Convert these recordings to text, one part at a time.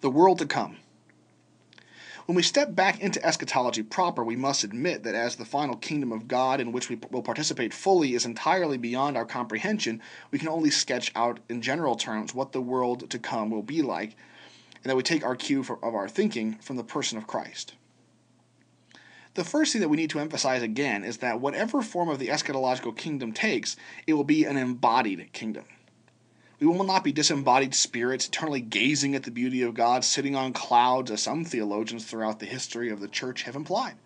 The world to come. When we step back into eschatology proper, we must admit that as the final kingdom of God in which we will participate fully is entirely beyond our comprehension, we can only sketch out in general terms what the world to come will be like, and that we take our cue of our thinking from the person of Christ. The first thing that we need to emphasize again is that whatever form of the eschatological kingdom takes, it will be an embodied kingdom. We will not be disembodied spirits eternally gazing at the beauty of God, sitting on clouds, as some theologians throughout the history of the church have implied.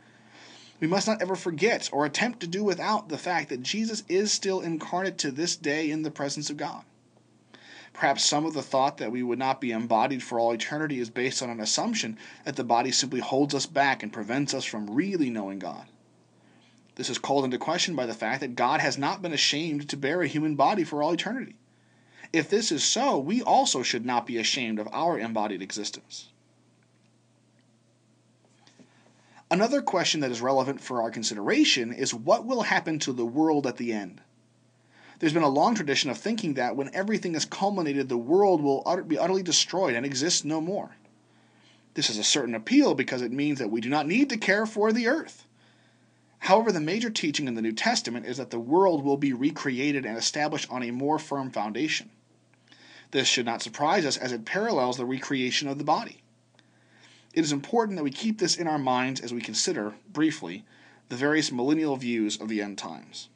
We must not ever forget or attempt to do without the fact that Jesus is still incarnate to this day in the presence of God. Perhaps some of the thought that we would not be embodied for all eternity is based on an assumption that the body simply holds us back and prevents us from really knowing God. This is called into question by the fact that God has not been ashamed to bear a human body for all eternity. If this is so, we also should not be ashamed of our embodied existence. Another question that is relevant for our consideration is what will happen to the world at the end? There's been a long tradition of thinking that when everything is culminated, the world will be utterly destroyed and exist no more. This has a certain appeal because it means that we do not need to care for the earth. However, the major teaching in the New Testament is that the world will be recreated and established on a more firm foundation. This should not surprise us as it parallels the recreation of the body. It is important that we keep this in our minds as we consider, briefly, the various millennial views of the end times.